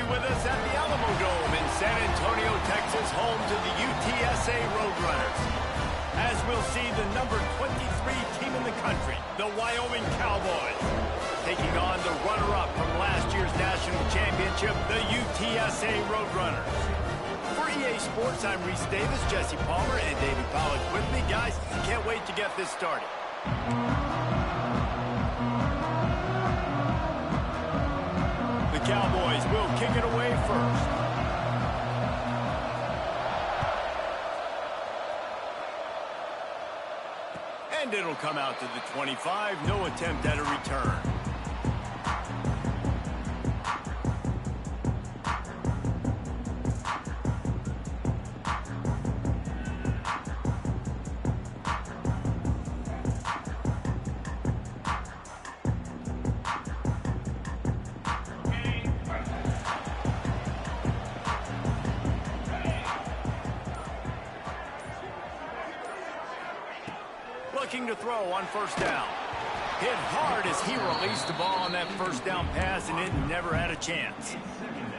with us at the Alamo Dome in San Antonio, Texas, home to the UTSA Roadrunners. As we'll see the number 23 team in the country, the Wyoming Cowboys, taking on the runner-up from last year's national championship, the UTSA Roadrunners. For EA Sports, I'm Reese Davis, Jesse Palmer, and David Pollack with me. Guys, can't wait to get this started. The Cowboys will kick it away first. And it'll come out to the 25. No attempt at a return. Looking to throw on first down. Hit hard as he released the ball on that first down pass, and it never had a chance.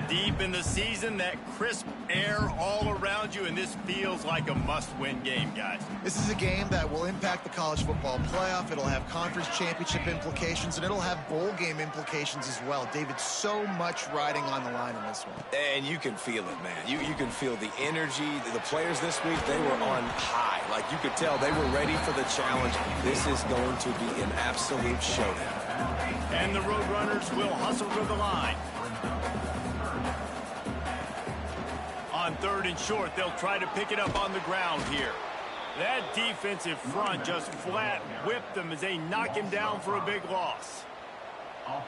Deep in the season, that crisp air all around you, and this feels like a must-win game, guys. This is a game that will impact the college football playoff. It'll have conference championship implications, and it'll have bowl game implications as well. David, so much riding on the line in this one. And you can feel it, man. You can feel the energy. The players this week, they were on high. Like, you could tell they were ready for the challenge. This is going to be an absolute showdown. And the Roadrunners will hustle to the line. On third and short, they'll try to pick it up on the ground here. That defensive front just flat whipped them as they knock him down for a big loss.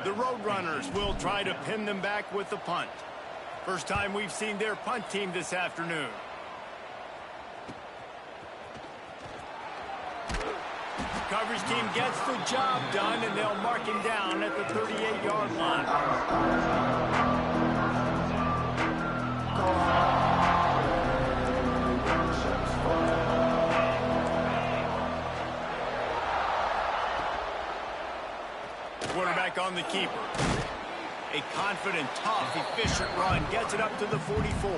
The Roadrunners will try to pin them back with the punt. First time we've seen their punt team this afternoon. Coverage team gets the job done, and they'll mark him down at the 38-yard line. Quarterback on the keeper. A confident, tough, efficient run gets it up to the 44.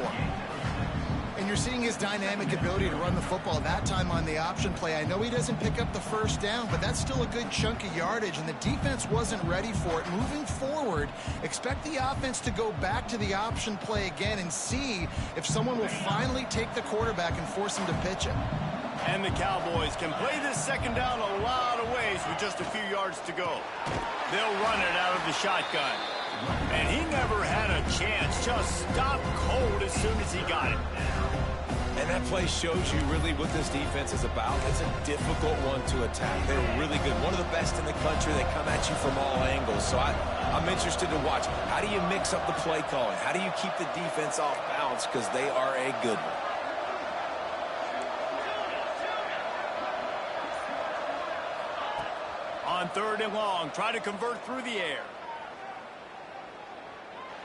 And you're seeing his dynamic ability to run the football, that time on the option play. I know he doesn't pick up the first down, but that's still a good chunk of yardage, and the defense wasn't ready for it. Moving forward, expect the offense to go back to the option play again and see if someone will finally take the quarterback and force him to pitch it. And the Cowboys can play this second down a lot of ways with just a few yards to go. They'll run it out of the shotgun. And he never had a chance. Just stopped cold as soon as he got it. And that play shows you really what this defense is about. It's a difficult one to attack. They're really good. One of the best in the country. They come at you from all angles. So I'm interested to watch. How do you mix up the play calling? How do you keep the defense off balance? Because they are a good one. On third and long, try to convert through the air.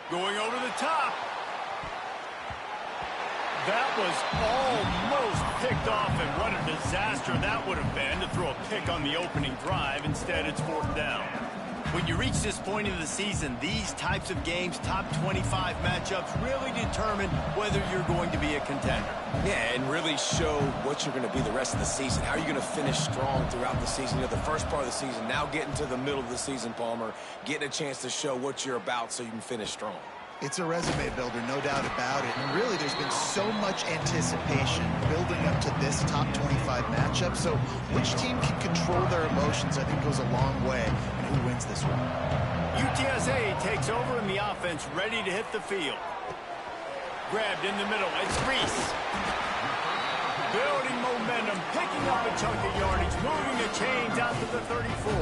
Going over the top. That was almost picked off, and what a disaster that would have been to throw a pick on the opening drive. Instead, it's fourth down. When you reach this point in the season, these types of games, top 25 matchups, really determine whether you're going to be a contender. Yeah, and really show what you're going to be the rest of the season. How are you going to finish strong throughout the season? You know, the first part of the season, now getting to the middle of the season, Palmer, getting a chance to show what you're about so you can finish strong. It's a resume builder, no doubt about it. And really, there's been so much anticipation building up to this top 25 matchup. So which team can control their emotions, I think, goes a long way in who wins this one. UTSA takes over, and the offense ready to hit the field. Grabbed in the middle. It's Reese. Building momentum, picking up a chunk of yardage, moving the chains out to the 34.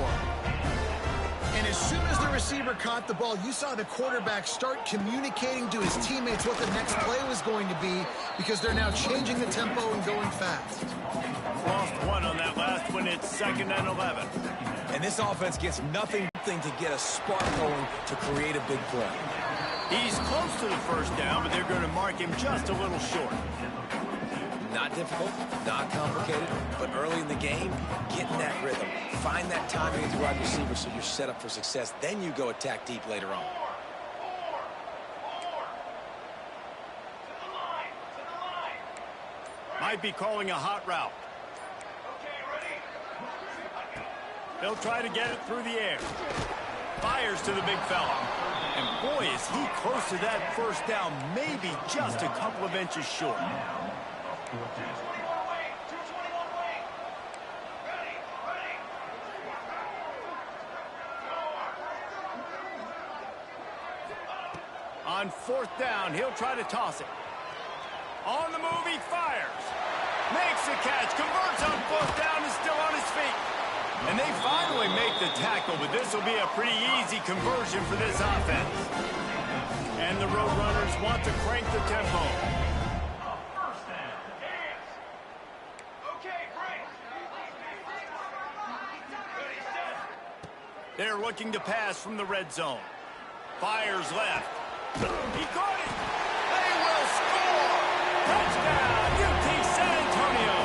And as soon as the receiver caught the ball, you saw the quarterback start communicating to his teammates what the next play was going to be, because they're now changing the tempo and going fast. Lost one on that last one. It's 2nd and 11. And this offense gets nothing to get a spark going to create a big play. He's close to the first down, but they're going to mark him just a little short. Not difficult, not complicated, but early in the game, get in that rhythm. Find that timing with your wide receiver so you're set up for success. Then you go attack deep later on. Might be calling a hot route. They'll try to get it through the air. Fires to the big fella. And boy, is he close to that first down, maybe just a couple of inches short. On fourth down, he'll try to toss it. On the move, he fires. Makes the catch, converts on fourth down, is still on his feet. And they finally make the tackle, but this will be a pretty easy conversion for this offense. And the Roadrunners want to crank the tempo. They're looking to pass from the red zone. Fires left. He caught it. They will score. Touchdown, UT San Antonio.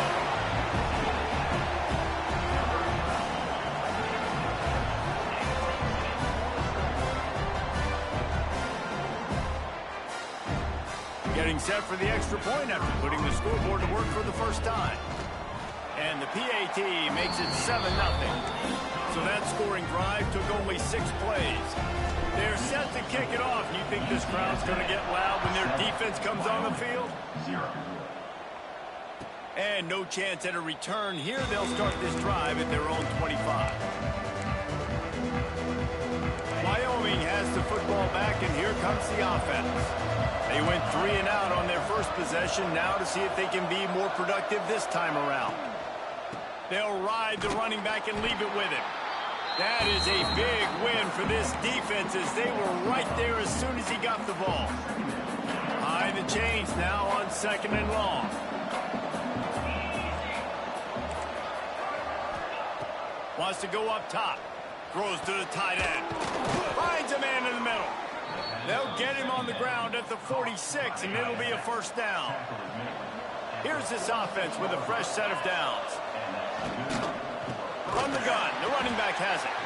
Getting set for the extra point after putting the scoreboard to work for the first time. And the PAT makes it 7-0. So that scoring drive took only 6 plays. They're set to kick it off. You think this crowd's going to get loud when their defense comes on the field? And no chance at a return here. They'll start this drive at their own 25. Wyoming has the football back, and here comes the offense. They went 3 and out on their first possession, now to see if they can be more productive this time around. They'll ride the running back and leave it with him. That is a big win for this defense, as they were right there as soon as he got the ball. High the chains now on 2nd and long. Wants to go up top. Throws to the tight end. Finds a man in the middle. They'll get him on the ground at the 46, and it'll be a first down. Here's this offense with a fresh set of downs. From the gun, the running back has it.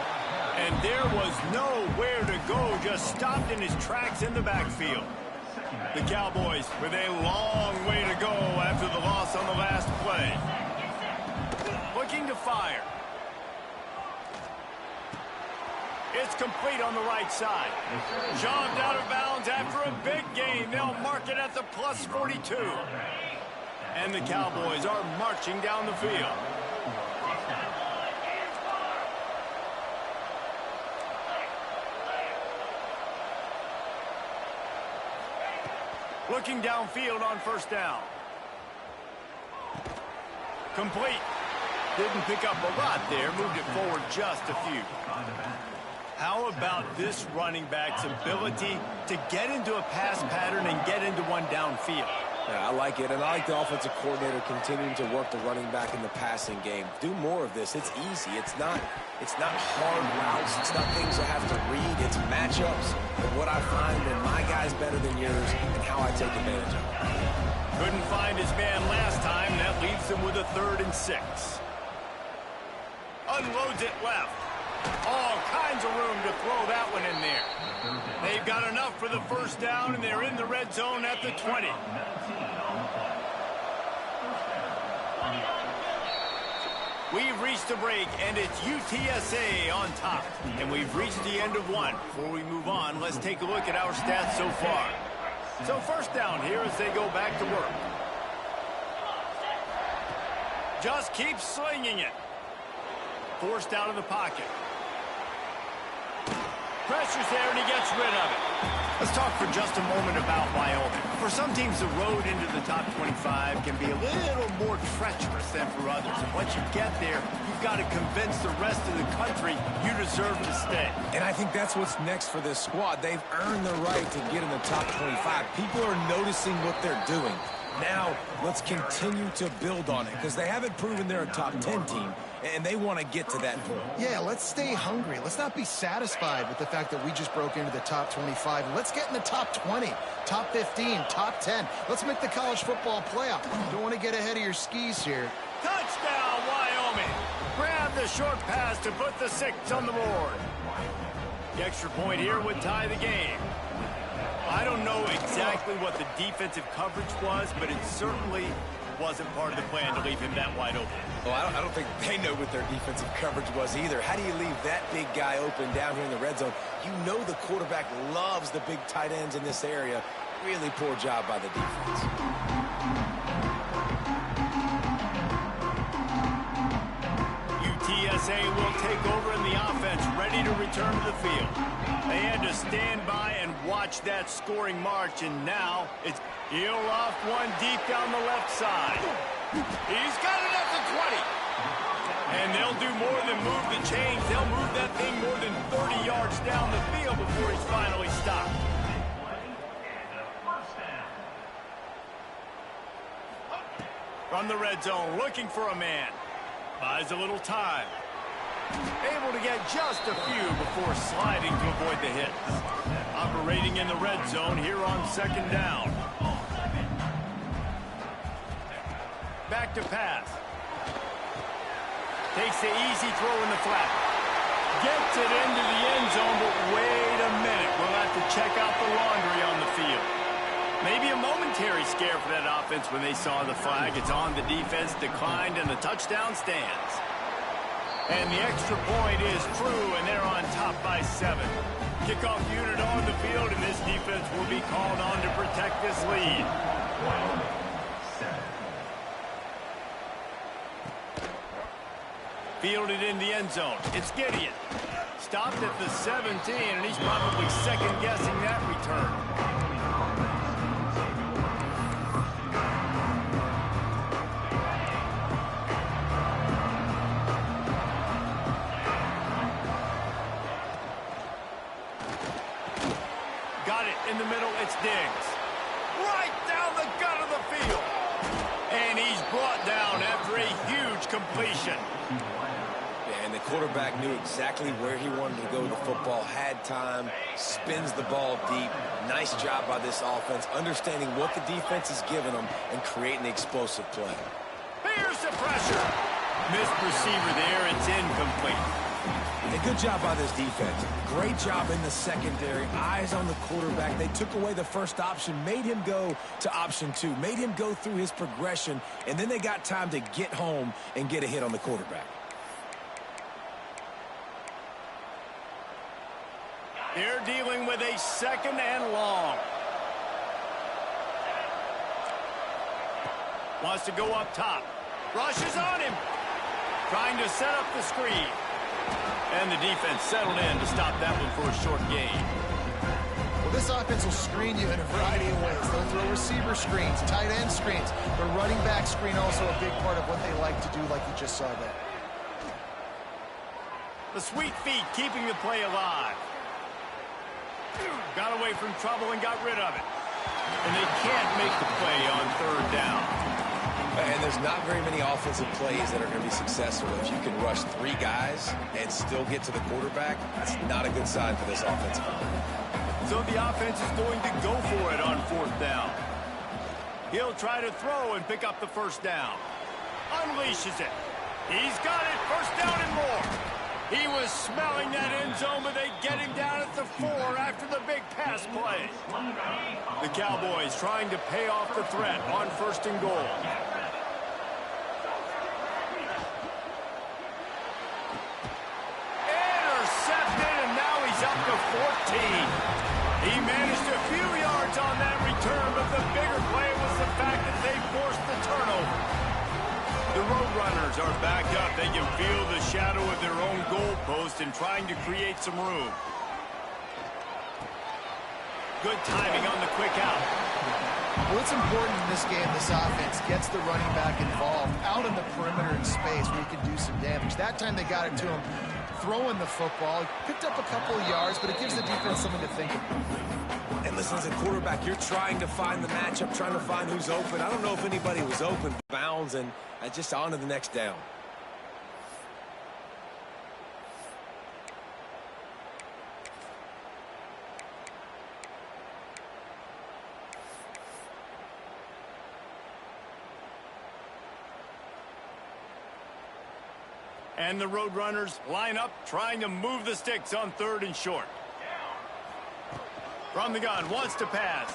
And there was nowhere to go, just stopped in his tracks in the backfield. The Cowboys with a long way to go after the loss on the last play. Looking to fire. It's complete on the right side. Shoved out of bounds after a big gain. They'll mark it at the plus 42. And the Cowboys are marching down the field. Looking downfield on first down. Complete. Didn't pick up a lot there. Moved it forward just a few. How about this running back's ability to get into a pass pattern and get into one downfield? Yeah, I like it, and I like the offensive coordinator continuing to work the running back in the passing game. Do more of this. It's easy. It's not hard routes. It's not things I have to read. It's matchups and what I find when my guy's better than yours and how I take advantage of it. Couldn't find his man last time. That leaves him with a 3rd and 6. Unloads it left. All kinds of room to throw that one in there. They've got enough for the first down, and they're in the red zone at the 20. We've reached the break, and it's UTSA on top. And we've reached the end of one. Before we move on, let's take a look at our stats so far. So first down here as they go back to work. Just keep slinging it. Forced out of the pocket. Pressure's there, and he gets rid of it. Let's talk for just a moment about Wyoming. For some teams, the road into the top 25 can be a little more treacherous than for others. And once you get there, you've got to convince the rest of the country you deserve to stay. And I think that's what's next for this squad. They've earned the right to get in the top 25. People are noticing what they're doing. Now, let's continue to build on it, because they haven't proven they're a top 10 team, and they want to get to that point. Yeah, let's stay hungry. Let's not be satisfied with the fact that we just broke into the top 25. Let's get in the top 20, top 15, top 10. Let's make the college football playoff. Don't want to get ahead of your skis here. Touchdown, Wyoming. Grab the short pass to put the 6 on the board. The extra point here would tie the game. I don't know exactly what the defensive coverage was, but it certainly wasn't part of the plan to leave him that wide open. Well, I don't think they know what their defensive coverage was either. How do you leave that big guy open down here in the red zone? You know the quarterback loves the big tight ends in this area. Really poor job by the defense. UTSA will take over in the offense, ready to return to the field. They had to stand by and watch that scoring march, and now it's heel off one deep down the left side. He's got it at the 20. And they'll do more than move the chains. They'll move that thing more than 30 yards down the field before he's finally stopped. From the red zone, looking for a man. Buys a little time. Able to get just a few before sliding to avoid the hits. Operating in the red zone here on second down. Back to pass. Takes the easy throw in the flat. Gets it into the end zone, but wait a minute. We'll have to check out the laundry on the field. Maybe a momentary scare for that offense when they saw the flag. It's on, the defense declined, and the touchdown stands. And the extra point is true, and they're on top by 7. Kickoff unit on the field, and this defense will be called on to protect this lead. Fielded in the end zone. It's Gideon. Stopped at the 17, and he's probably second-guessing that return. Got it in the middle. It's Diggs. Right down the gut of the field. And he's brought down after a huge completion. And the quarterback knew exactly where he wanted to go with the football, had time, spins the ball deep. Nice job by this offense, understanding what the defense is giving them and creating the explosive play. Here's the pressure. Missed receiver there. It's incomplete. A good job by this defense. Great job in the secondary. Eyes on the quarterback. They took away the first option, made him go to option 2, made him go through his progression, and then they got time to get home and get a hit on the quarterback. They're dealing with a second and long. Wants to go up top. Rushes on him. Trying to set up the screen. And the defense settled in to stop that one for a short gain. Well, this offense will screen you in a variety of ways. They'll throw receiver screens, tight end screens. The running back screen also a big part of what they like to do, like you just saw there. The sweet feet keeping the play alive. Got away from trouble and got rid of it. And they can't make the play on third down. And there's not very many offensive plays that are going to be successful. If you can rush 3 guys and still get to the quarterback, that's not a good sign for this offensive line. So the offense is going to go for it on fourth down. He'll try to throw and pick up the first down. Unleashes it. He's got it. First down and more. He was smelling that end zone, but they get him down at the 4 after the big pass play. The Cowboys trying to pay off the threat on first and goal. Intercepted, and now he's up to 14. He managed a few yards on that return, but the bigger play was the fact that they forced the turnover. The Roadrunners are backed up. They can feel the shadow of their own goalpost and trying to create some room. Good timing on the quick out. Well, it's important in this game, this offense gets the running back involved out in the perimeter in space where he can do some damage. That time they got it to him throwing the football. Picked up a couple of yards, but it gives the defense something to think about. And listen, as a quarterback, you're trying to find the matchup, trying to find who's open. I don't know if anybody was open. Bounds and just on to the next down. And the Roadrunners line up, trying to move the sticks on third and short. From the gun, wants to pass.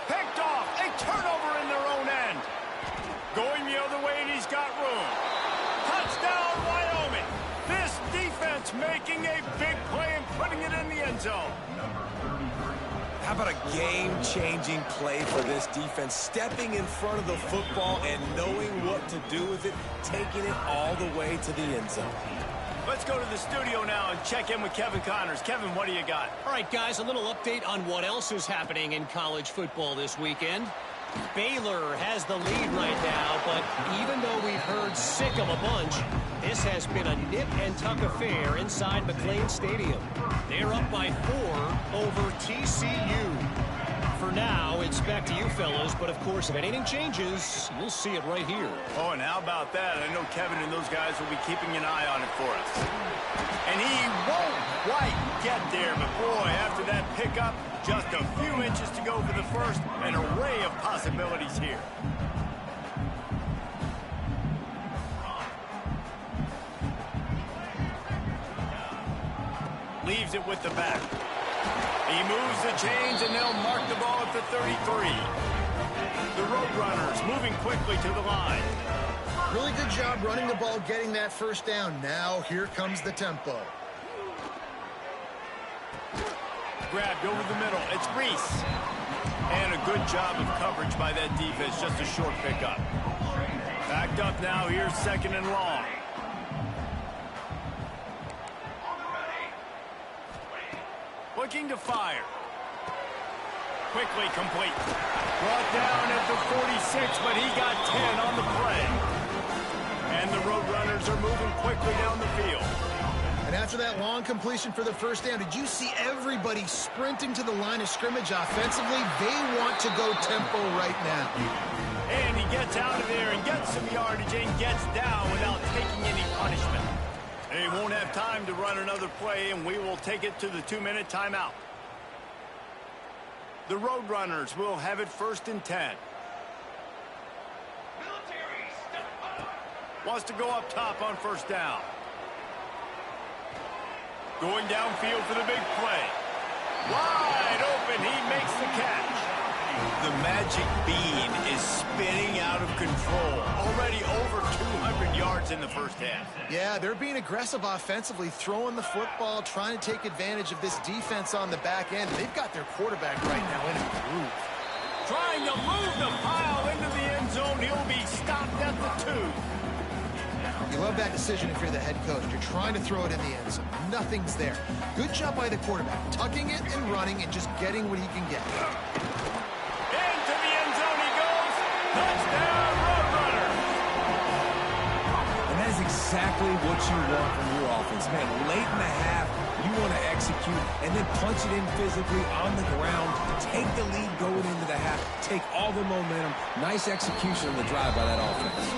Picked off, a turnover about a game-changing play for this defense? Stepping in front of the football and knowing what to do with it, taking it all the way to the end zone. Let's go to the studio now and check in with Kevin Connors. Kevin, what do you got? All right, guys, a little update on what else is happening in college football this weekend. Baylor has the lead right now, but even though we've heard sick of a bunch, this has been a nip-and-tuck affair inside McLean Stadium. They're up by 4 over TCU. For now, it's back to you fellas, but of course, if anything changes, you'll see it right here. Oh, and how about that? I know Kevin and those guys will be keeping an eye on it for us. And he won't quite get there, but boy, after that pickup, just a few inches to go for the first, an array of possibilities here. Leaves it with the back. He moves the chains, and they'll mark the ball at the 33. The Roadrunners moving quickly to the line. Really good job running the ball, getting that first down. Now here comes the tempo. Grabbed over the middle. It's Reese. And a good job of coverage by that defense. Just a short pickup. Backed up now. Here's 2nd and long. Looking to fire. Quickly complete. Brought down at the 46, but he got 10 on the play. And the Roadrunners are moving quickly down the field. And after that long completion for the first down, did you see everybody sprinting to the line of scrimmage offensively? They want to go tempo right now. And he gets out of there and gets some yardage and gets down without taking any punishment. They won't have time to run another play, and we will take it to the 2-minute timeout. The Roadrunners will have it 1st and 10. Wants to go up top on 1st down. Going downfield for the big play. Wide open, he makes the catch. The magic bean is spinning out of control. Already over 200 yards in the first half. Yeah, they're being aggressive offensively, throwing the football, trying to take advantage of this defense on the back end. They've got their quarterback right now in a groove. Trying to move the pile into the end zone. He'll be stopped at the 2. You love that decision if you're the head coach. You're trying to throw it in the end zone. Nothing's there. Good job by the quarterback, tucking it and running and just getting what he can get. Into the end zone he goes. Touchdown, Roadrunners. And that is exactly what you want from your offense, man. Late in the half, you want to execute and then punch it in physically on the ground. Take the lead going into the half. Take all the momentum. Nice execution on the drive by that offense.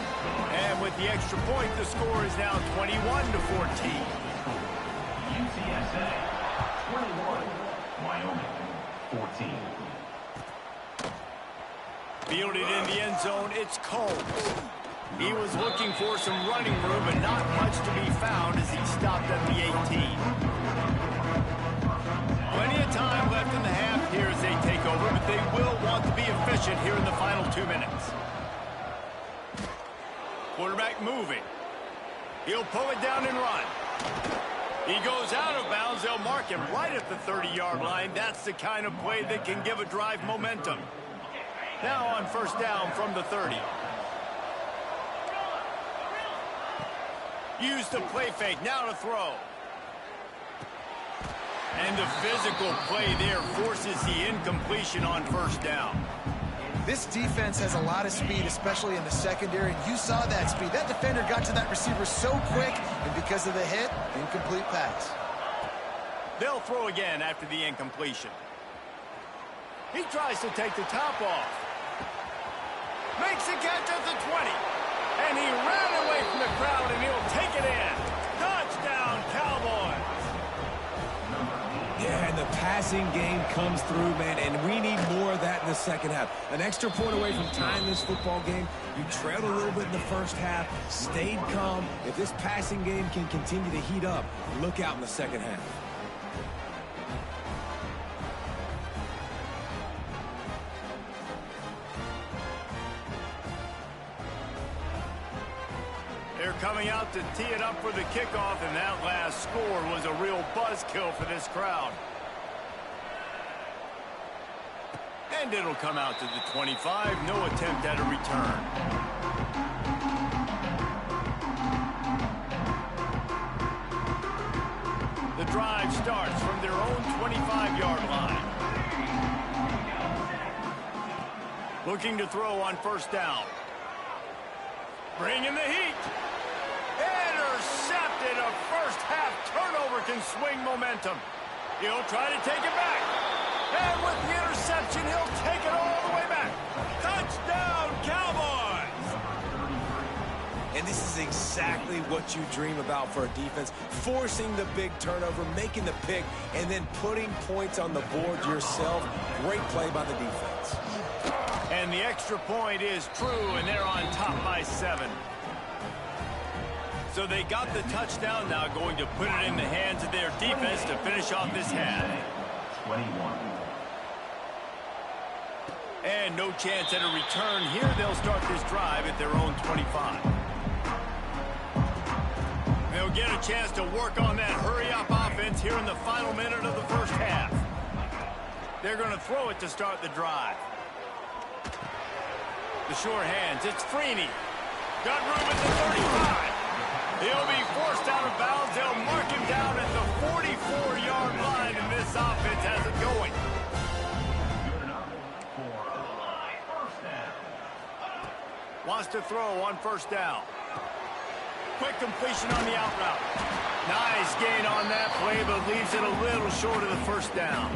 And with the extra point, the score is now 21-14. UTSA 21, Wyoming 14. Fielded in the end zone, it's Combs. He was looking for some running room, but not much to be found as he stopped at the 18. Plenty of time left in the half here as they take over, but they will want to be efficient here in the final 2 minutes. Quarterback moving. He'll pull it down and run. He goes out of bounds. They'll mark him right at the 30-yard line. That's the kind of play that can give a drive momentum. Now on 1st down from the 30. Use the play fake. Now to throw. And the physical play there forces the incompletion on 1st down. This defense has a lot of speed, especially in the secondary, and you saw that speed. That defender got to that receiver so quick, and because of the hit, incomplete pass. They'll throw again after the incompletion. He tries to take the top off. Makes a catch at the 20. And he ran away from the crowd, and he'll take it in. Touchdown, Cowboys. Yeah, and the passing game comes through, man, and we need more of that in the second half. An extra point away from tying this football game. You trailed a little bit in the first half, stayed calm. If this passing game can continue to heat up, look out in the second half. They're coming out to tee it up for the kickoff, and that last score was a real buzzkill for this crowd. And it'll come out to the 25. No attempt at a return. The drive starts from their own 25-yard line. Looking to throw on first down. Bringing the heat. Intercepted. A first-half turnover can swing momentum. He'll try to take it back. And with the interception, he'll take it all the way back. Touchdown, Cowboys! And this is exactly what you dream about for a defense. Forcing the big turnover, making the pick, and then putting points on the board yourself. Great play by the defense. And the extra point is true, and they're on top by 7. So they got the touchdown, now going to put it in the hands of their defense to finish off this half. 21. And no chance at a return here. They'll start this drive at their own 25. They'll get a chance to work on that hurry-up offense here in the final minute of the first half. They're going to throw it to start the drive. The sure hands, it's Freeney. Got room at the 35. He'll be forced out of bounds. They'll mark him down at the 44-yard line, and this offense has it going. Good enough for a first down. Wants to throw on first down. Quick completion on the out route. Nice gain on that play, but leaves it a little short of the first down.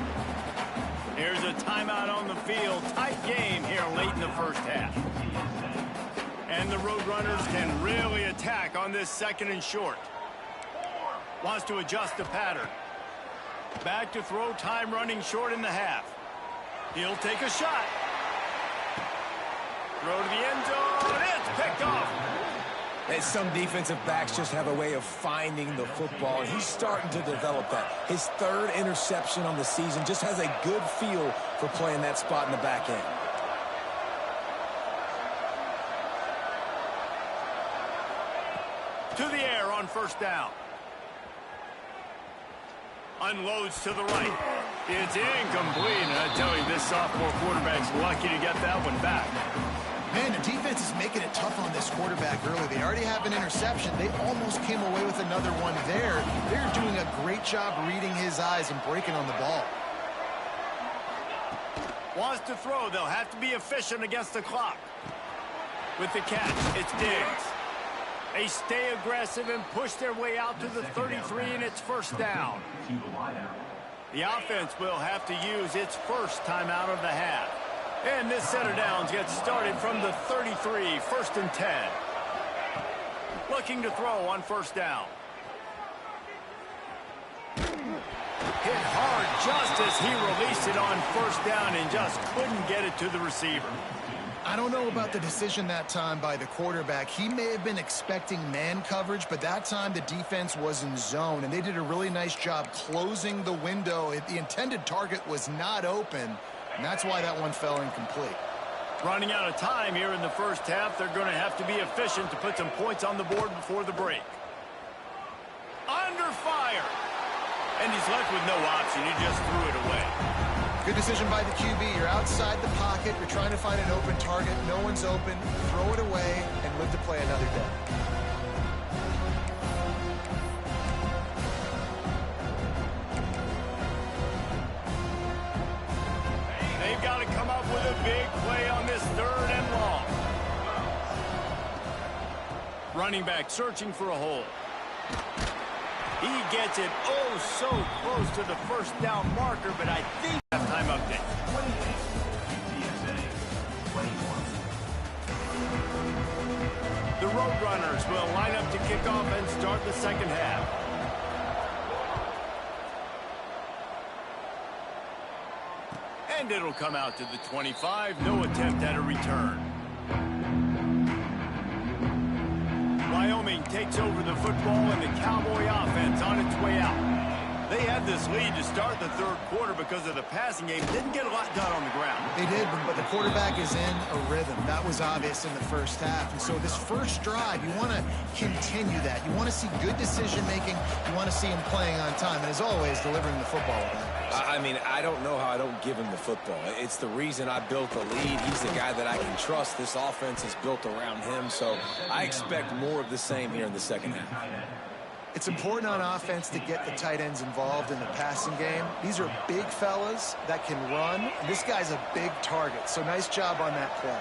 Here's a timeout on the field. Tight game here late in the first half. And the Roadrunners can really attack on this second and short. Wants to adjust the pattern. Back to throw, time running short in the half. He'll take a shot. Throw to the end zone. It's picked off. And some defensive backs just have a way of finding the football, and he's starting to develop that. His 3rd interception on the season, just has a good feel for playing that spot in the back end. To the air on first down. Unloads to the right. It's incomplete, and I tell you, this sophomore quarterback's lucky to get that one back. Man, the defense is making it tough on this quarterback early. They already have an interception. They almost came away with another one there. They're doing a great job reading his eyes and breaking on the ball. Wants to throw. They'll have to be efficient against the clock. With the catch, it's Diggs. They stay aggressive and push their way out to the 33, and it's first down. The offense will have to use its first timeout of the half. And this set of downs gets started from the 33, 1st and 10. Looking to throw on first down. Hit hard just as he released it on first down and just couldn't get it to the receiver. I don't know about the decision that time by the quarterback. He may have been expecting man coverage, but that time the defense was in zone, and they did a really nice job closing the window. The intended target was not open, and that's why that one fell incomplete. Running out of time here in the first half, they're going to have to be efficient to put some points on the board before the break. Under fire. And he's left with no option. He just threw it away. Good decision by the QB. You're outside the pocket. You're trying to find an open target. No one's open. Throw it away and live to play another day. They've got to come up with a big play on this 3rd and long. Running back searching for a hole. He gets it oh so close to the first down marker, but I think halftime update. 21. The Roadrunners will line up to kick off and start the second half. And it'll come out to the 25. No attempt at a return. Wyoming takes over the football, and the Cowboy offense on its way out. They had this lead to start the third quarter because of the passing game. Didn't get a lot done on the ground. They did, but the quarterback is in a rhythm. That was obvious in the first half. And so this first drive, you want to continue that. You want to see good decision-making. You want to see him playing on time. And as always, delivering the football with that. I mean, I don't know how I don't give him the football. It's the reason I built the lead. He's the guy that I can trust. This offense is built around him, so I expect more of the same here in the second half. It's important on offense to get the tight ends involved in the passing game. These are big fellas that can run, and this guy's a big target, so nice job on that play.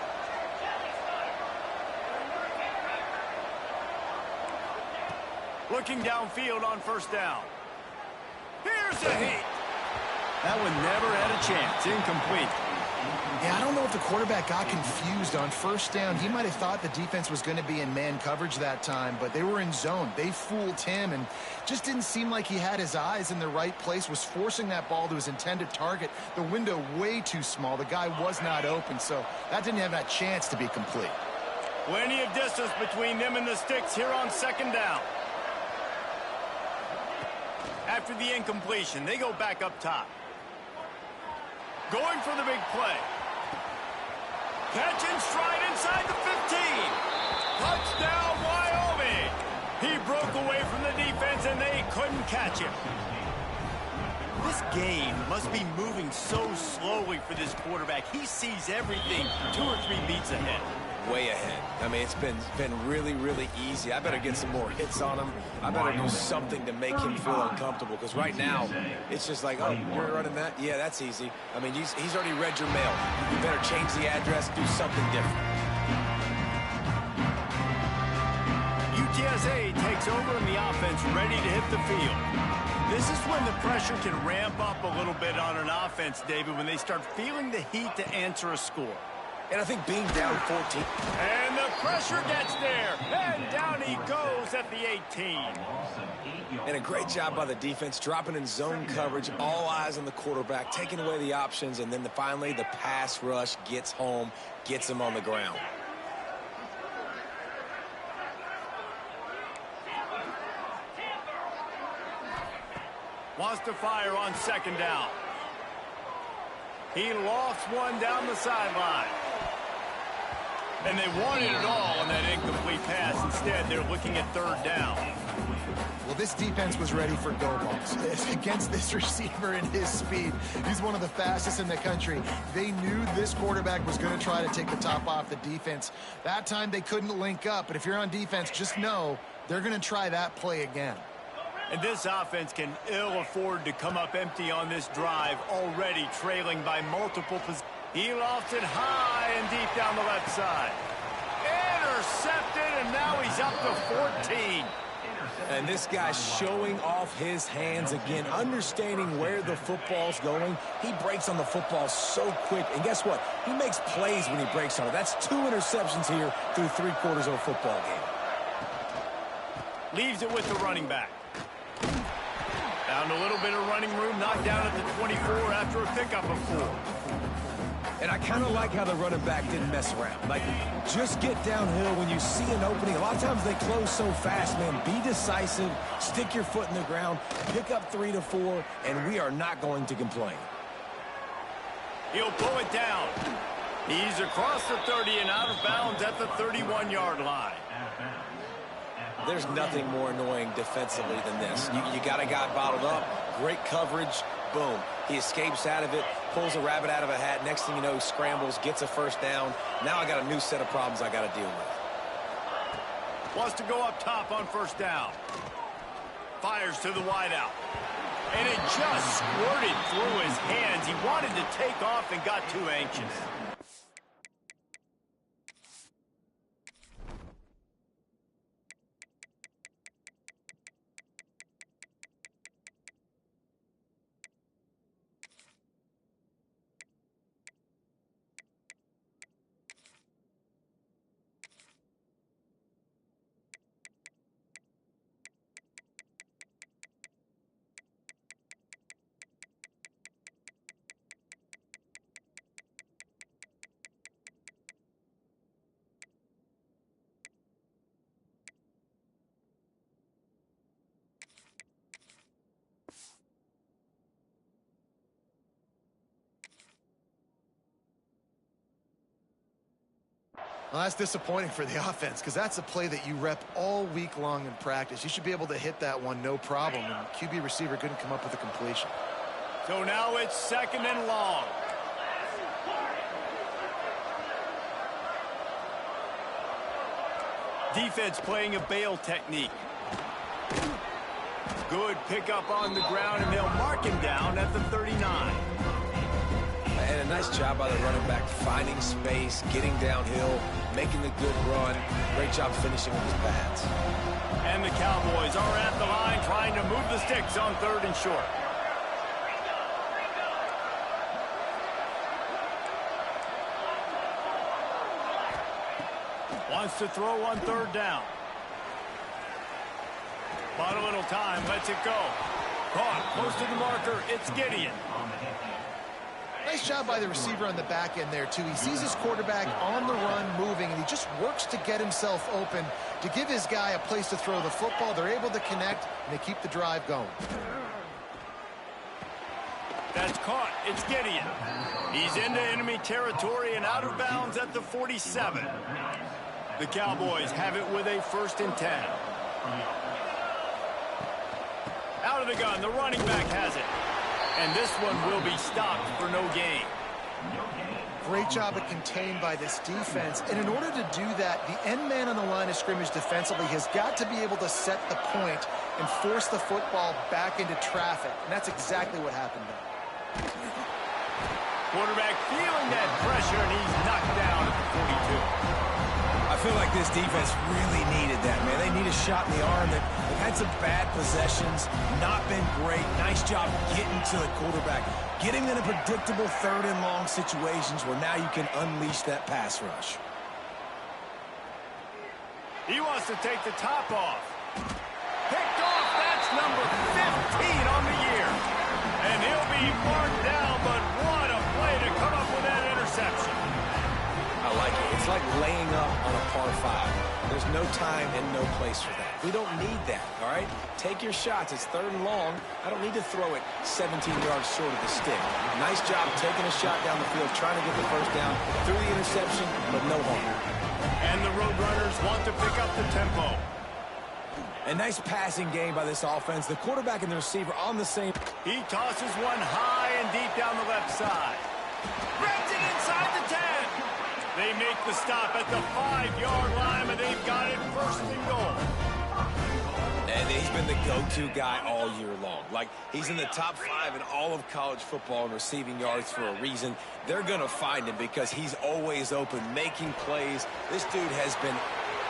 Looking downfield on first down. Here's a hit. That one never had a chance. Incomplete. Yeah, I don't know if the quarterback got confused on first down. He might have thought the defense was going to be in man coverage that time, but they were in zone. They fooled him and just didn't seem like he had his eyes in the right place, was forcing that ball to his intended target. The window way too small. The guy was not open, so that didn't have that chance to be complete. Plenty of distance between them and the sticks here on second down. After the incompletion, they go back up top. Going for the big play. Catch and stride inside the 15. Touchdown, Wyoming. He broke away from the defense, and they couldn't catch him. This game must be moving so slowly for this quarterback. He sees everything 2 or 3 beats ahead. Way ahead. I mean, it's been really, really easy. I better get some more hits on him. I better do something to make him feel uncomfortable, because right now, it's just like, oh, you're running that? Yeah, that's easy. I mean, he's already read your mail. You better change the address, do something different. UTSA takes over and the offense ready to hit the field. This is when the pressure can ramp up a little bit on an offense, David, when they start feeling the heat to answer a score. And I think being down 14. And the pressure gets there. And down he goes at the 18. And a great job by the defense, dropping in zone coverage, all eyes on the quarterback, taking away the options, and then finally the pass rush gets home, gets him on the ground. Wants to fire on second down. He lofts one down the sideline. And they wanted it all on that incomplete pass. Instead, they're looking at third down. Well, this defense was ready for go balls. Against this receiver and his speed, he's one of the fastest in the country. They knew this quarterback was going to try to take the top off the defense. That time they couldn't link up, but if you're on defense, just know they're going to try that play again. And this offense can ill afford to come up empty on this drive, already trailing by multiple positions. He lofts it high and deep down the left side. Intercepted, and now he's up to 14. And this guy's showing off his hands again, understanding where the football's going. He breaks on the football so quick, and guess what? He makes plays when he breaks on it. That's 2 interceptions here through 3 quarters of a football game. Leaves it with the running back. Found a little bit of running room, knocked down at the 24 after a pickup of 4. And I kind of like how the running back didn't mess around. Like, just get downhill when you see an opening. A lot of times they close so fast, man. Be decisive, stick your foot in the ground, pick up 3 to 4, and we are not going to complain. He'll pull it down. He's across the 30 and out of bounds at the 31-yard line. There's nothing more annoying defensively than this. You got a guy bottled up, great coverage, boom. He escapes out of it, pulls a rabbit out of a hat. Next thing you know, he scrambles, gets a first down. Now I got a new set of problems I got to deal with. Wants to go up top on first down. Fires to the wideout. And it just squirted through his hands. He wanted to take off and got too anxious. Well, that's disappointing for the offense because that's a play that you rep all week long in practice. You should be able to hit that one no problem, and QB receiver couldn't come up with a completion. So now it's 2nd and long. Defense playing a bail technique. Good pickup on the ground, and they'll mark him down at the 39. And a nice job by the running back, finding space, getting downhill, making the good run. Great job finishing with his pads. And the Cowboys are at the line trying to move the sticks on 3rd and short. Wants to throw on 3rd down. Bought a little time, lets it go. Caught, close to the marker, it's Gideon. Nice job by the receiver on the back end there, too. He sees his quarterback on the run moving, and he just works to get himself open to give his guy a place to throw the football. They're able to connect, and they keep the drive going. That's caught. It's Gideon. He's into enemy territory and out of bounds at the 47. The Cowboys have it with a 1st and 10. Out of the gun, the running back has it. And this one will be stopped for no gain. Great job of contained by this defense. And in order to do that, the end man on the line of scrimmage defensively has got to be able to set the point and force the football back into traffic. And that's exactly what happened there. Quarterback feeling that pressure, and he's knocked down at the 42. I feel like this defense really needed that, man. They need a shot in the arm. They've had some bad possessions, not been great. Nice job getting to the quarterback, getting in a predictable 3rd and long situations where now you can unleash that pass rush. He wants to take the top off. Picked off. That's number 15 on the year. And he'll be marked down, but what a play to come up with that interception. I like it. It's like laying up on a par 5. There's no time and no place for that. We don't need that, all right? Take your shots. It's 3rd and long. I don't need to throw it 17 yards short of the stick. Nice job taking a shot down the field, trying to get the 1st down through the interception, but no harm. And the Roadrunners want to pick up the tempo. A nice passing game by this offense. The quarterback and the receiver on the same. He tosses one high and deep down the left side. Grabs it inside the 10. They make the stop at the 5-yard line, and they've got it 1st and goal. And he's been the go-to guy all year long. Like, he's in the top 5 in all of college football in receiving yards for a reason. They're going to find him because he's always open, making plays. This dude has been...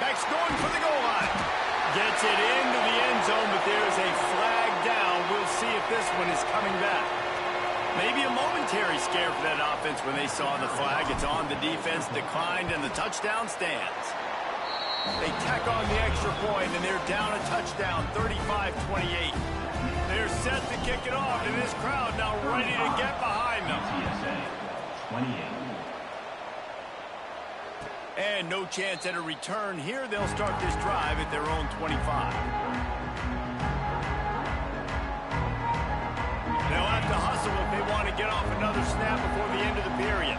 Beck's going for the goal line. Gets it into the end zone, but there's a flag down. We'll see if this one is coming back. Maybe a momentary scare for that offense when they saw the flag. It's on, the defense declined, and the touchdown stands. They tack on the extra point, and they're down a touchdown, 35-28. They're set to kick it off, and this crowd now ready to get behind them. UTSA, 28. And no chance at a return here. They'll start this drive at their own 25. They'll have to hustle if they want to get off another snap before the end of the period.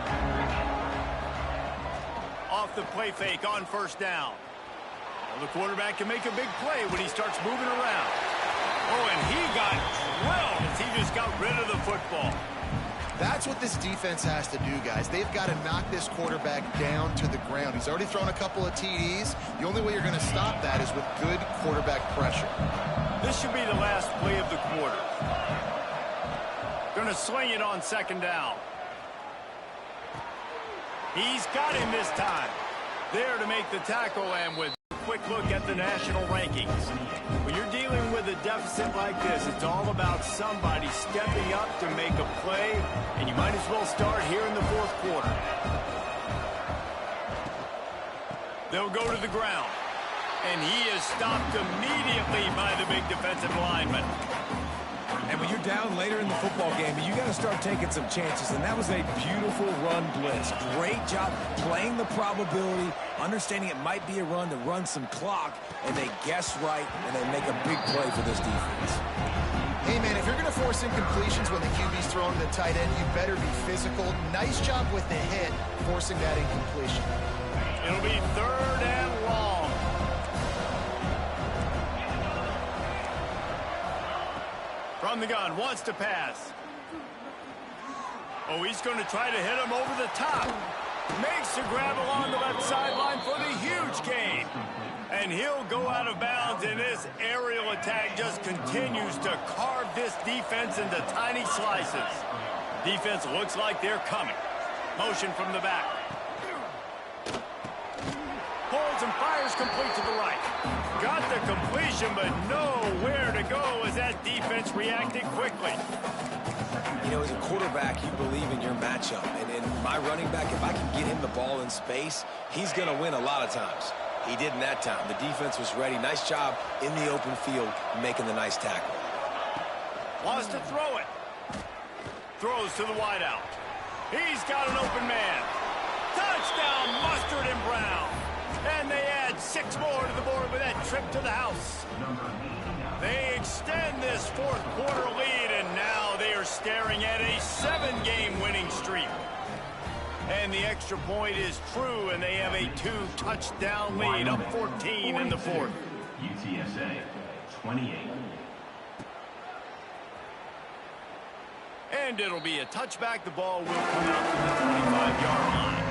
Off the play fake on 1st down. Well, the quarterback can make a big play when he starts moving around. Oh, and he got drilled as he just got rid of the football. That's what this defense has to do, guys. They've got to knock this quarterback down to the ground. He's already thrown a couple of TDs. The only way you're going to stop that is with good quarterback pressure. This should be the last play of the quarter. Going to swing it on 2nd down. He's got him this time. There to make the tackle, and with a quick look at the national rankings. When you're dealing with a deficit like this, it's all about somebody stepping up to make a play, and you might as well start here in the 4th quarter. They'll go to the ground, and he is stopped immediately by the big defensive lineman. And when you're down later in the football game, you got to start taking some chances. And that was a beautiful run blitz. Great job playing the probability, understanding it might be a run to run some clock, and they guess right, and they make a big play for this defense. Hey, man, if you're going to force incompletions when the QB's throwing to the tight end, you better be physical. Nice job with the hit, forcing that incompletion. It'll be 3rd and long. From the gun, wants to pass. Oh, he's going to try to hit him over the top. Makes the grab along the left sideline for the huge gain. And he'll go out of bounds, and this aerial attack just continues to carve this defense into tiny slices. Defense looks like they're coming. Motion from the back. Holds and fires complete to the right. Got the completion, but nowhere to go as that defense reacted quickly. You know, as a quarterback, you believe in your matchup. And in my running back, if I can get him the ball in space, he's going to win a lot of times. He did in that time. The defense was ready. Nice job in the open field making the nice tackle. Wants to throw it. Throws to the wideout. He's got an open man. Touchdown, Mustard and Brown. And they add 6 more to the board with that trip to the house. They extend this 4th quarter lead, and now they are staring at a 7-game winning streak. And the extra point is true, and they have a 2-touchdown lead, up 14 in the 4th. UTSA 28. And it'll be a touchback. The ball will come out to the 25-yard line.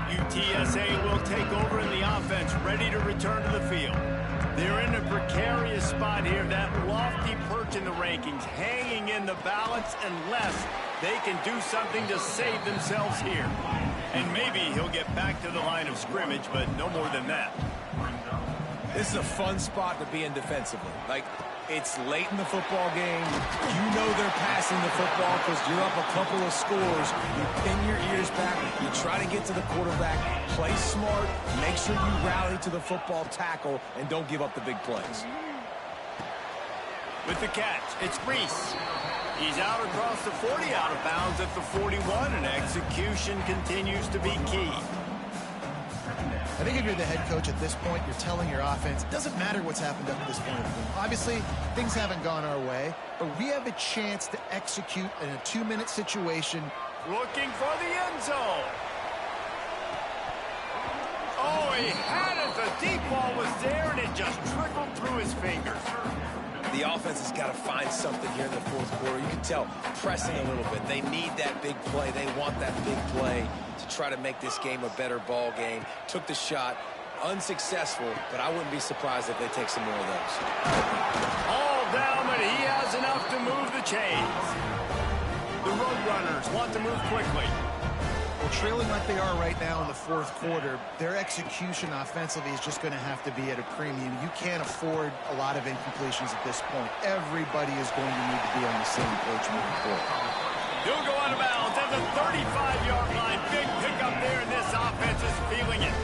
UTSA will take over in the offense, ready to return to the field. They're in a precarious spot here, that lofty perch in the rankings, hanging in the balance unless they can do something to save themselves here. And maybe he'll get back to the line of scrimmage, but no more than that. This is a fun spot to be in defensively. Like, it's late in the football game. You know they're passing the football because you're up a couple of scores. You pin your ears back. You try to get to the quarterback. Play smart. Make sure you rally to the football tackle and don't give up the big plays. With the catch, it's Reese. He's out across the 40, out of bounds at the 41, and execution continues to be key. I think if you're the head coach at this point, you're telling your offense, it doesn't matter what's happened up to this point. Obviously, things haven't gone our way, but we have a chance to execute in a 2-minute situation. Looking for the end zone. Oh, he had it. The deep ball was there, and it just trickled through his fingers. The offense has got to find something here in the 4th quarter. You can tell, pressing a little bit. They need that big play. They want that big play to try to make this game a better ball game. Took the shot, unsuccessful, but I wouldn't be surprised if they take some more of those. All down, but he has enough to move the chains. The Roadrunners want to move quickly. Well, trailing like they are right now in the 4th quarter, their execution offensively is just going to have to be at a premium. You can't afford a lot of incompletions at this point. Everybody is going to need to be on the same page moving forward. He'll go out of bounds at the 35-yard line. Big pickup there, and this offense is feeling it.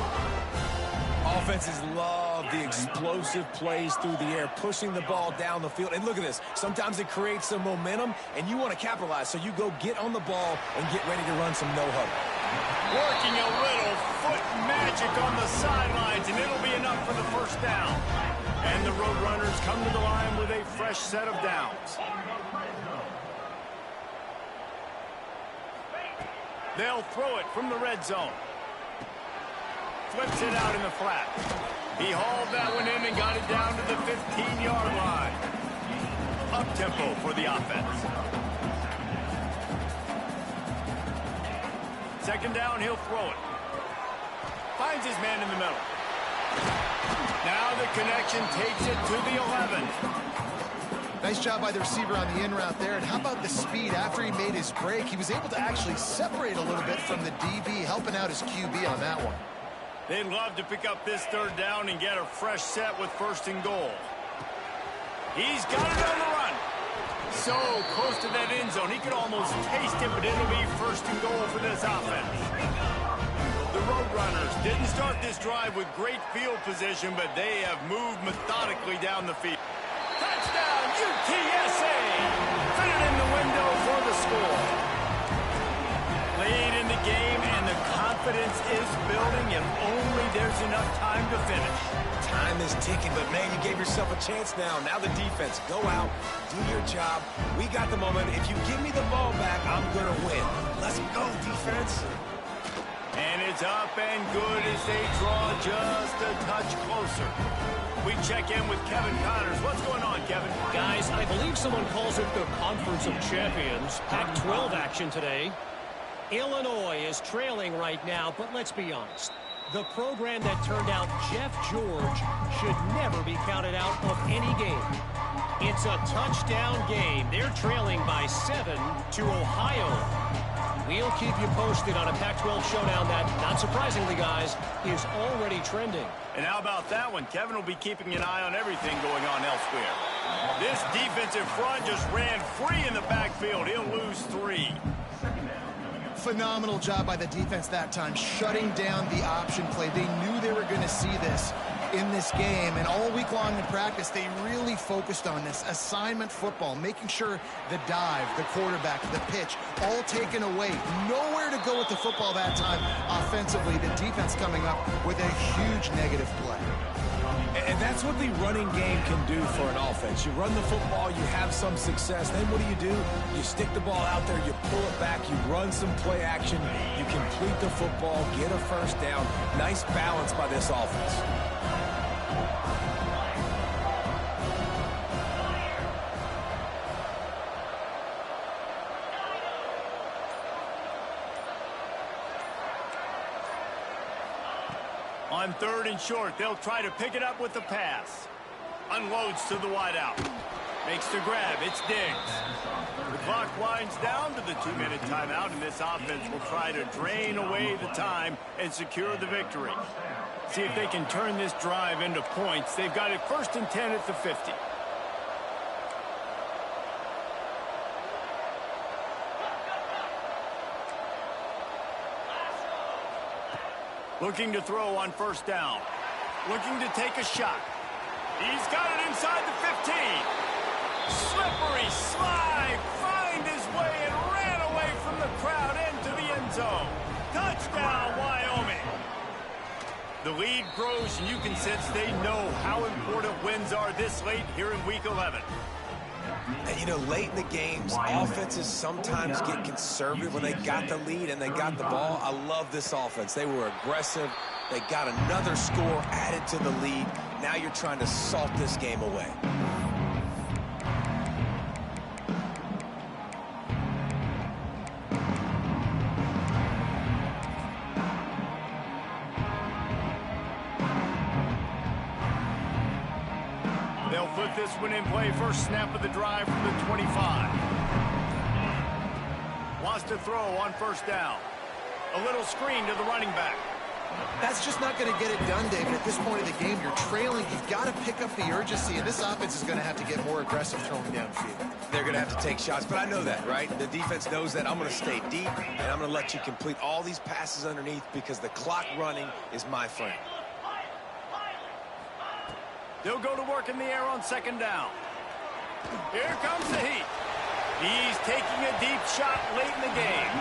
Offenses love the explosive plays through the air, pushing the ball down the field. And look at this. Sometimes it creates some momentum, and you want to capitalize. So you go get on the ball and get ready to run some no-huddle. Working a little foot magic on the sidelines, and it'll be enough for the 1st down. And the Roadrunners come to the line with a fresh set of downs. They'll throw it from the red zone. Flips it out in the flat. He hauled that one in and got it down to the 15-yard line. Up-tempo for the offense. 2nd down, he'll throw it. Finds his man in the middle. Now the connection takes it to the 11. Nice job by the receiver on the in route there. And how about the speed? After he made his break, he was able to actually separate a little bit from the DB, helping out his QB on that one. They'd love to pick up this 3rd down and get a fresh set with 1st and goal. He's got it on the run. So close to that end zone. He could almost taste it, but it'll be 1st and goal for this offense. The Roadrunners didn't start this drive with great field position, but they have moved methodically down the field. Touchdown, UTSA! Fit it in the window for the score. Lead in the game, and the confidence is building if only there's enough time to finish. Time is ticking, but man, you gave yourself a chance now. Now the defense, go out, do your job. We got the moment. If you give me the ball back, I'm going to win. Let's go, defense. And it's up and good as they draw just a touch closer. We check in with Kevin Connors. What's going on, Kevin? Guys, I believe someone calls it the Conference of Champions. Pac-12 action today. Illinois is trailing right now, but let's be honest. The program that turned out Jeff George should never be counted out of any game. It's a touchdown game. They're trailing by 7 to Ohio. We'll keep you posted on a Pac-12 showdown that, not surprisingly, guys, is already trending. And how about that one? Kevin will be keeping an eye on everything going on elsewhere. This defensive front just ran free in the backfield. He'll lose 3. Phenomenal job by the defense that time, shutting down the option play. They knew they were going to see this in this game, and all week long in practice, they really focused on this assignment football, making sure the dive, the quarterback, the pitch, all taken away. Nowhere to go with the football that time offensively. The defense coming up with a huge negative play. And that's what the running game can do for an offense. You run the football, you have some success. Then what do? You stick the ball out there, you pull it back, you run some play action, you complete the football, get a first down. Nice balance by this offense. On 3rd and short, they'll try to pick it up with the pass. Unloads to the wideout. Makes the grab. It's Diggs. The clock winds down to the 2-minute timeout, and this offense will try to drain away the time and secure the victory. See if they can turn this drive into points. They've got it 1st and 10 at the 50. Looking to throw on 1st down. Looking to take a shot. He's got it inside the 15. Slippery slide. Find his way and ran away from the crowd into the end zone. Touchdown, Wyoming. The lead grows, and you can sense they know how important wins are this late here in Week 11. And, you know, late in the games, offenses sometimes get conservative when they got the lead and they got the ball. I love this offense. They were aggressive. They got another score added to the lead. Now you're trying to salt this game away. They'll put this one in play. First snap of the drive from the 25. Wants to throw on 1st down. A little screen to the running back. That's just not going to get it done, David. At this point of the game, you're trailing. You've got to pick up the urgency, and this offense is going to have to get more aggressive throwing downfield. They're going to have to take shots, but I know that, right? The defense knows that. I'm going to stay deep, and I'm going to let you complete all these passes underneath because the clock running is my friend. They'll go to work in the air on 2nd down. Here comes the heat. He's taking a deep shot late in the game.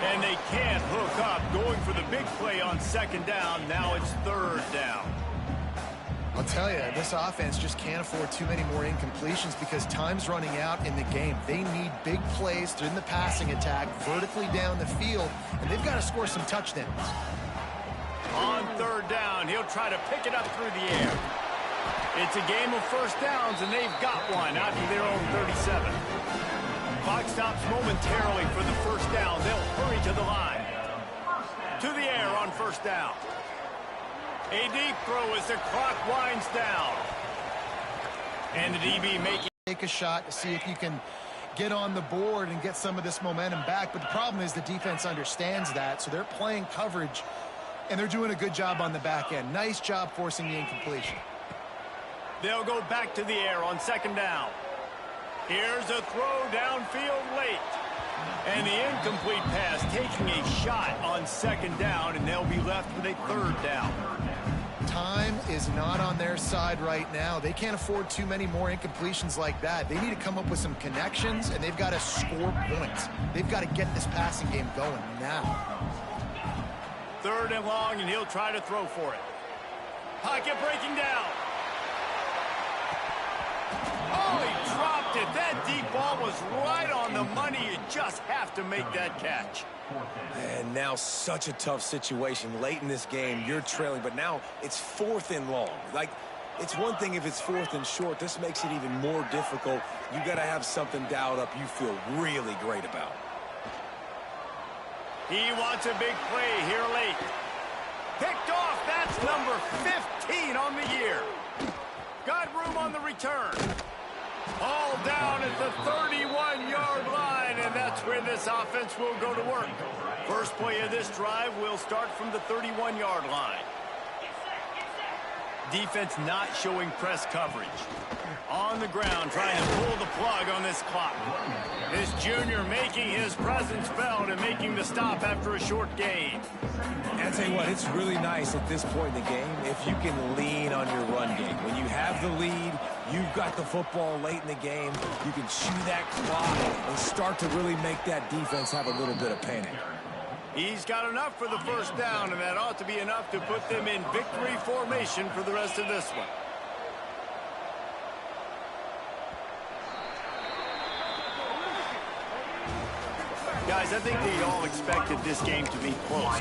And they can't hook up. Going for the big play on 2nd down. Now it's 3rd down. I'll tell you, this offense just can't afford too many more incompletions because time's running out in the game. They need big plays in the passing attack, vertically down the field, and they've got to score some touchdowns. On 3rd down, he'll try to pick it up through the air. It's a game of 1st downs, and they've got one out to their own 37. Clock stops momentarily for the 1st down. They'll hurry to the line. To the air on 1st down. A deep throw as the clock winds down. And the DB making... Take a shot to see if you can get on the board and get some of this momentum back. But the problem is the defense understands that, so they're playing coverage, and they're doing a good job on the back end. Nice job forcing the incompletion. They'll go back to the air on 2nd down. Here's a throw downfield late. And the incomplete pass taking a shot on 2nd down, and they'll be left with a 3rd down. time is not on their side right now. They can't afford too many more incompletions like that. They need to come up with some connections, and they've got to score points. They've got to get this passing game going now. 3rd and long, and he'll try to throw for it. Pocket breaking down. Oh, he dropped it. That deep ball was right on the money. You just have to make that catch. And now such a tough situation. Late in this game, you're trailing, but now it's 4th and long. Like, it's one thing if it's 4th and short. This makes it even more difficult. You got to have something dialed up you feel really great about. He wants a big play here late. Picked off. That's number 15 on the year. Got room on the return. All down at the 31-yard line, and that's where this offense will go to work. First play of this drive will start from the 31-yard line. Defense not showing press coverage. On the ground, trying to pull the plug on this clock. This junior making his presence felt and making the stop after a short gain. And I tell you what, it's really nice at this point in the game if you can lean on your run game. When you have the lead, you've got the football late in the game, you can chew that clock and start to really make that defense have a little bit of panic. He's got enough for the first down, and that ought to be enough to put them in victory formation for the rest of this one. Guys, I think we all expected this game to be close.